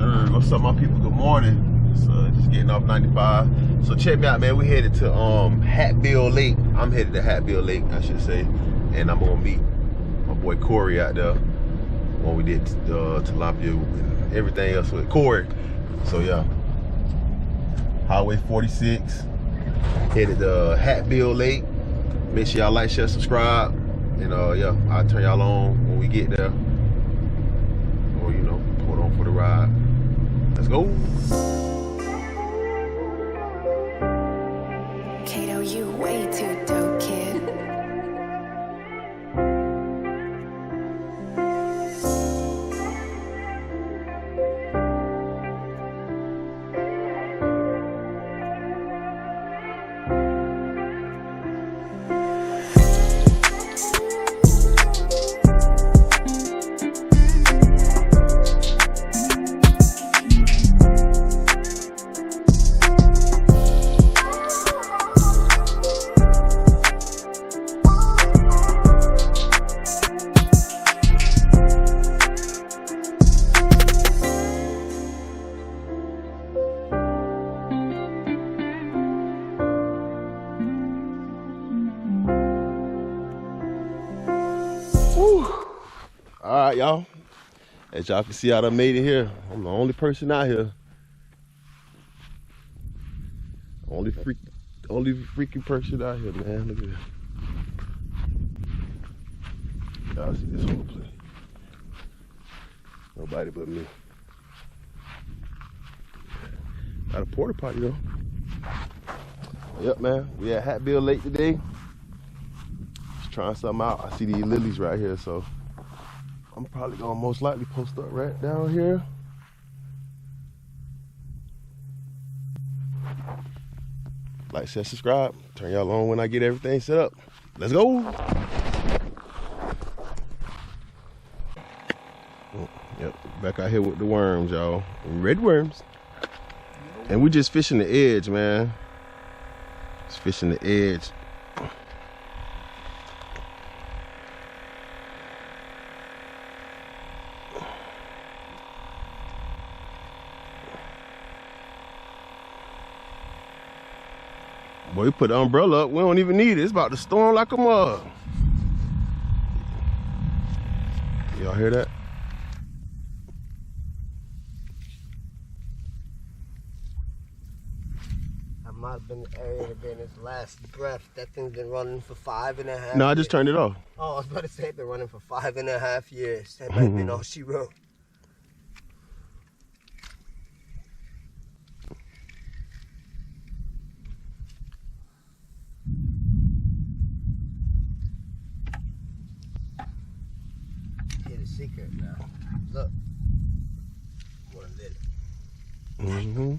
sir. What's up, my people? Good morning. Just getting off 95. So check me out, man. We headed to Hatfield Lake. I'm headed to Hatfield Lake, I should say, and I'm gonna meet my boy Corey out there when we did tilapia and everything else with Corey. So yeah, Highway 46, headed to Hatfield Lake. Make sure y'all like, share, subscribe, and yeah, I'll turn y'all on when we get there. Pull on for the ride. Let's go. Kato, you way too dope, kid. All right, y'all. As y'all can see, I done made it here. I'm the only person out here. Only freaking person out here, man. Look at this. Y'all see this whole place. Nobody but me. Got a porta potty though. Yep, man. We at Hatfield Lake today. Just trying something out. I see these lilies right here, so I'm probably gonna most likely post up right down here. Like, share, subscribe. Turn y'all on when I get everything set up. Let's go. Yep, back out here with the worms, y'all. Red worms. And we just fishing the edge, man. Just fishing the edge. Boy, we put the umbrella up. We don't even need it. It's about to storm like a mug. Y'all hear that? That might have been the area to been his last breath. That thing's been running for 5.5 No, I just turned it off. Oh, I was about to say it's been running for 5.5 years. That might have been all she wrote. Secret now. Look. One lit it. Mm-hmm.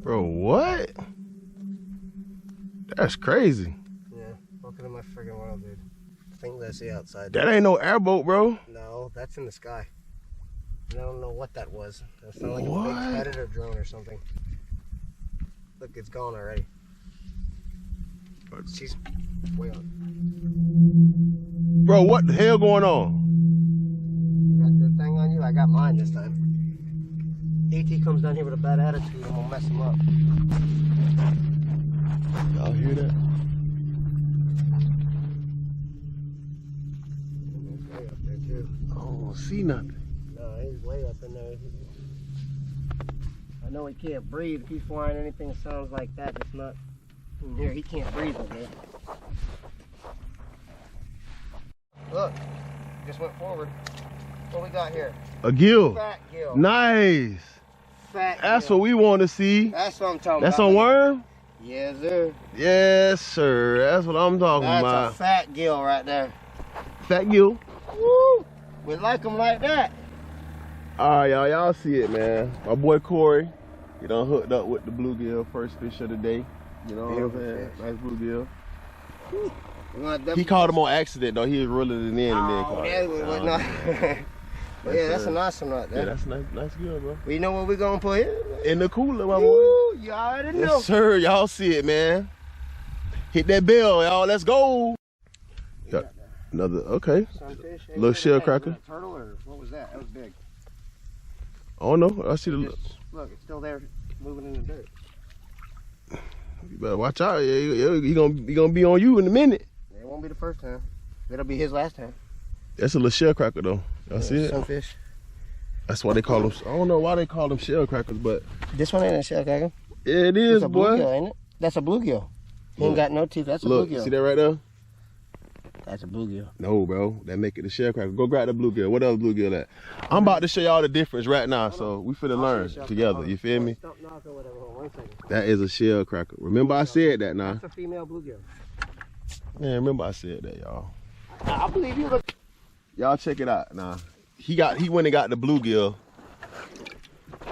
Bro, what? That's crazy. Yeah, welcome to my friggin' world, dude. Things I see outside. That ain't no airboat, bro. No, that's in the sky. I don't know what that was. It sounded like What? a big predator drone or something. Look, it's gone already. She's way on. Bro, what the hell going on? You got the thing on you? I got mine this time. AT comes down here with a bad attitude, I'm gonna mess him up. Y'all hear that? Way up there too. I don't see nothing. No, he's way up in there. I know he can't breathe. If he's flying anything that sounds like that, it's not in here. He can't breathe in here. Look, just went forward. What we got here? A gill. Fat gill. Nice. Fat That's gill. what we want to see. That's what I'm talking That's about. on worm? Yes, sir. Yes, sir. That's what I'm talking That's about. a fat gill right there. Fat gill. Woo! We like them like that. All right, y'all see it, man. My boy Corey, he done hooked up with the bluegill, first fish of the day. You know what I'm saying? Nice bluegill. He caught him on accident though. He was reeling it in and then caught it. Yeah, that's a nice one right there. Yeah, that's a nice girl, bro. We know what we're gonna put here? In the cooler, my boy. Ooh, you already know. Yes, sir. Y'all see it, man. Hit that bell, y'all. Let's go. Got another, okay. Sunfish. Little shell cracker. Was that turtle or what was that? That was big. I don't know. I see the. Look, it's still there, moving in the dirt. You better watch out. He gonna be on you in a minute. It won't be the first time. It'll be his last time. That's a little shell cracker though. Y'all see it? Sunfish. That's why they call them. I don't know why they call them shell crackers, but This one ain't a shell cracker. yeah, it is, That's a boy. bluegill, ain't it? That's a bluegill. He ain't got no teeth. That's a Look, bluegill. see that right there? That's a bluegill. No, bro. That make it a shell cracker. Go grab the bluegill. What else bluegill at? I'm about to show y'all the difference right now, so we finna learn together. You feel me? Stop knocking whatever. Hold on 1 second. That is a shell cracker. Remember I said that now. That's a female bluegill. Man, remember I said that, y'all. I believe you. Look. Y'all check it out now. He went and got the bluegill,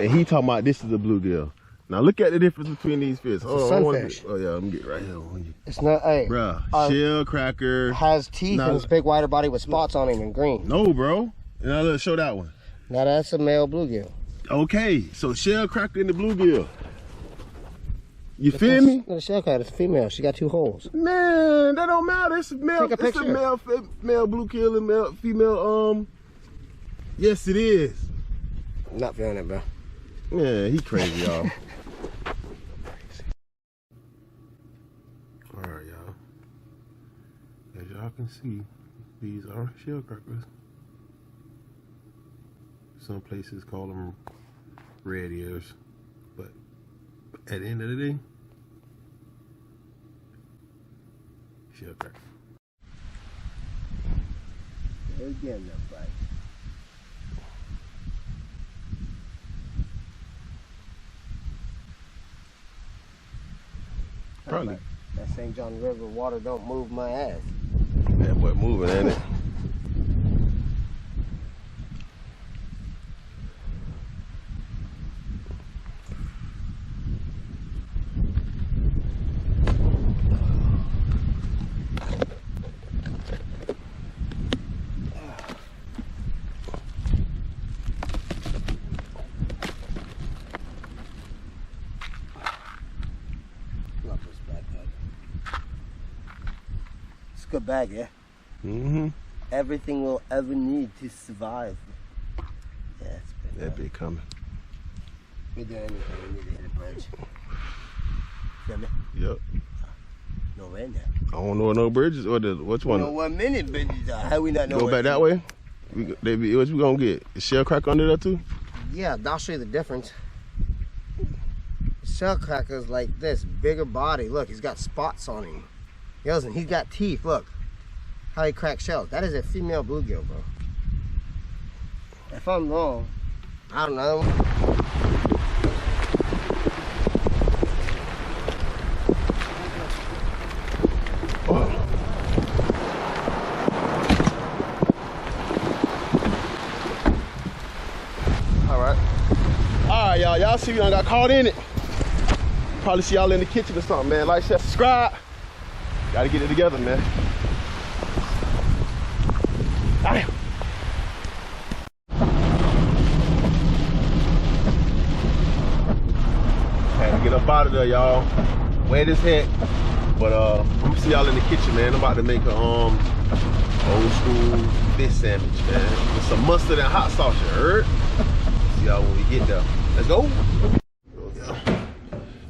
and he talking about this is a bluegill. Now look at the difference between these fish. It's a sunfish. Oh yeah, let me get right here on you. It's not. Hey, Bruh, shell cracker. has teeth Now- and it's big wider body with spots on him and green. No, bro. Now let's show that one. Now that's a male bluegill. Okay, so shell cracker and the bluegill. You feel me? The shell cracker is female. She got 2 holes. Man, that don't matter. It's a male. Take a It's a picture. male bluegill and male female. Yes, it is. I'm not feeling it, bro. Man, he crazy, y'all. All right, y'all. As y'all can see, these are shell crackers. Some places call them red ears, but at the end of the day, shell cracker. Again, no bite. Probably. That St. John River water don't move my ass. That boy moving, ain't it? Love this backpack. It's a good bag, yeah? Mm-hmm. Everything we'll ever need to survive. Yeah, it's been That big coming. We do anything, we need to hit a bridge. Feel me? Yep. No way now. I don't know no bridges or which one. No 1 minute bridges are. How we not know Go where back that way. What we gonna get? Is shell cracker under there too? Yeah, I'll show you the difference. Shell cracker's like this, bigger body. Look, he's got spots on him. Listen, he's got teeth. Look how he cracks shells. That is a female bluegill, bro. If I'm wrong, I don't know. Alright, y'all. Y'all see we done got caught in it. Probably see y'all in the kitchen or something, man. Like, share, subscribe. Gotta get it together, man. Damn. Had to get up out of there, y'all. Wet as heck. But I'm gonna see y'all in the kitchen, man. I'm about to make a old school fish sandwich, man. With some mustard and hot sauce, you heard? See y'all when we get there. Let's go.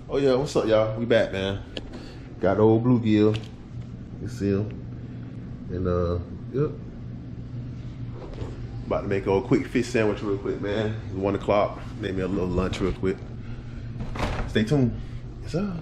Oh yeah, what's up, y'all? We back, man. Got the old bluegill. You see him. And yep. About to make a quick fish sandwich real quick, man. It's 1 o'clock. Make me a little lunch real quick. Stay tuned. Yes, sir.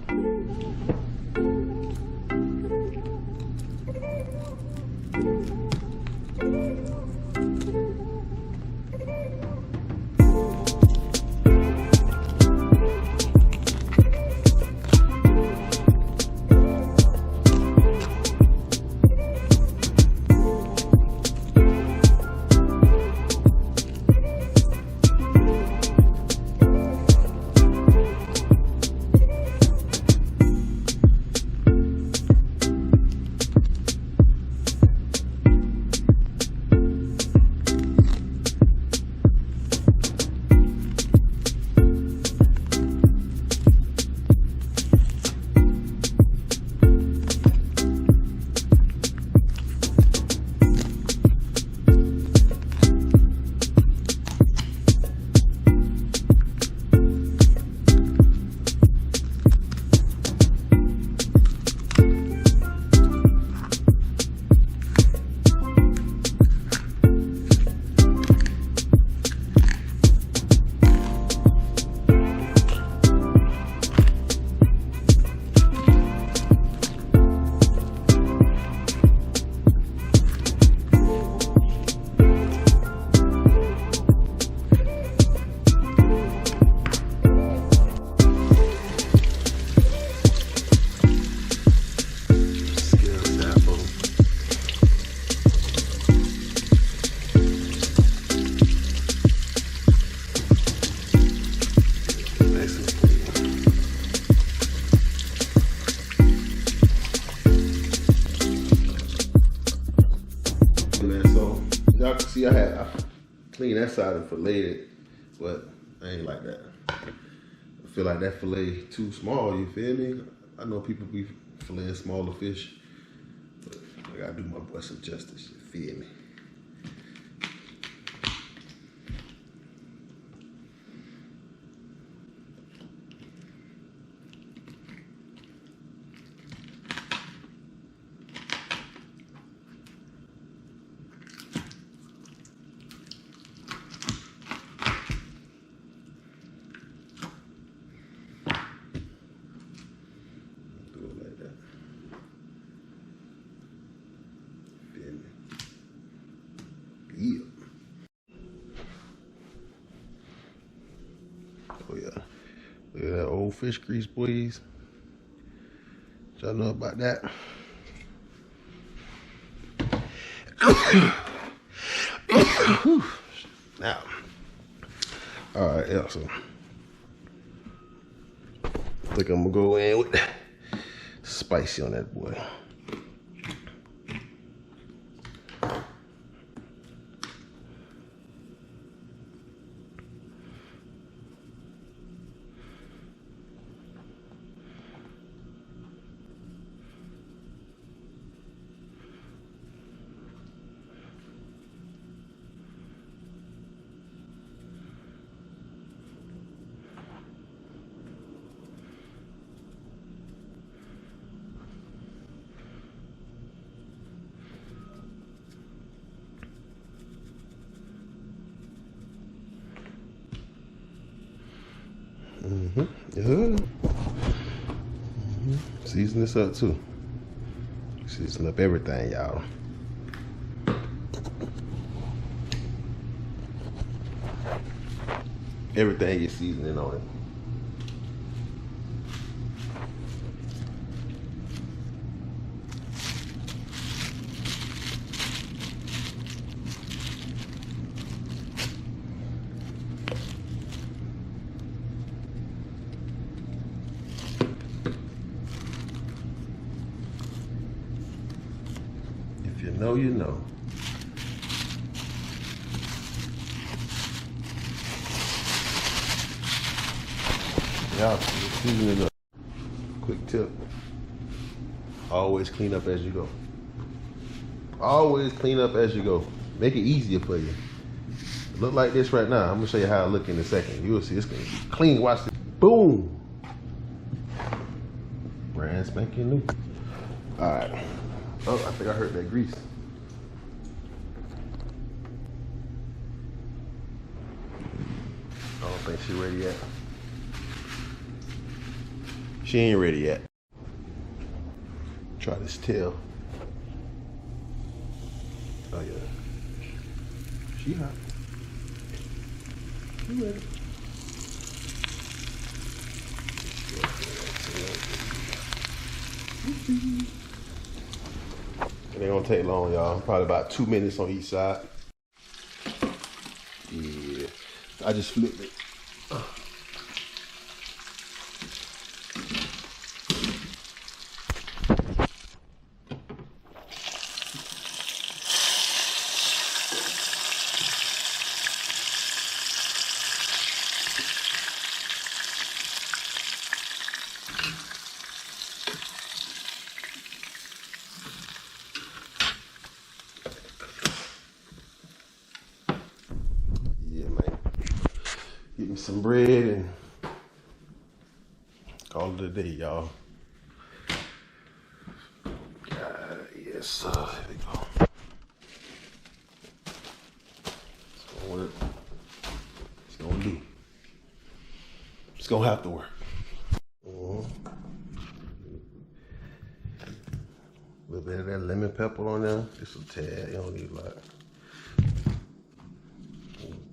y'all can see I cleaned that side and filleted it, but I ain't like that. I feel like that fillet too small, you feel me? I know people be filleting smaller fish, but I gotta do my boy some justice, you feel me? Yeah. Oh yeah. Look at that old fish grease, boys. Y'all know about that? Now. Alright, yeah, so I think I'm gonna go in with spicy on that boy. Yeah. Season this up too. Season up everything, y'all. Everything is seasoning on it. If you know, you know. Yeah, season it up. Quick tip. Always clean up as you go. Always clean up as you go. Make it easier for you. Look like this right now. I'm gonna show you how I look in a second. You'll see it's gonna be clean. Watch this. Boom. Brand spanking new. Alright. Oh, I think I heard that grease. I don't think she ready yet. She ain't ready yet. Try this tail. Oh yeah. She hot. She ready. It ain't gonna take long, y'all. Probably about 2 minutes on each side. Yeah. I just flipped it. Get me some bread and call it a day, y'all. Yes, sir. Here we go. It's gonna work. It's gonna do. It's gonna have to work. A little bit of that lemon pepper on there. Just a tad. You don't need a lot.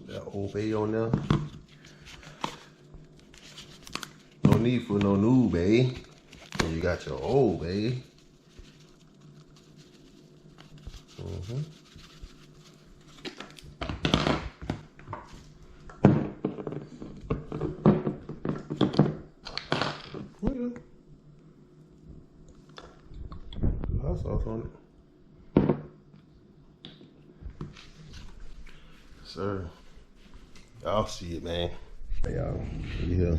That Old Bay on there. No need for no new Bay. And you got your Old Bay. Hot sauce on it. Sir. Y'all see it, man. Hey, y'all, look here.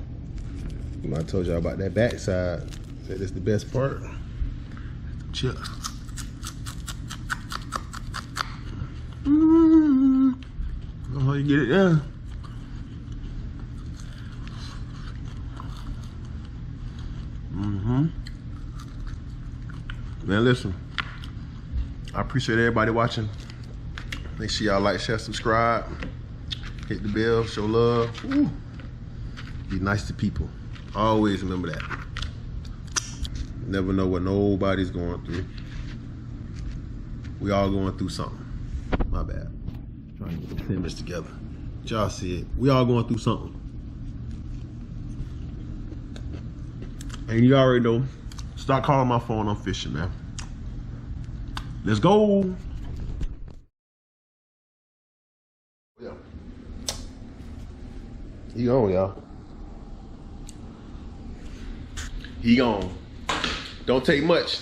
I told y'all about that backside. Said this the best part. Chill. How you get it down? Man, listen. I appreciate everybody watching. Make sure y'all like, share, subscribe. Hit the bell, show love. Woo. Be nice to people. Always remember that. Never know what nobody's going through. We all going through something. My bad. Trying to get the image together. Y'all see it. We all going through something. And you already know. Start calling my phone. I'm fishing, man. Let's go. Yeah. He on, y'all. He on. Don't take much.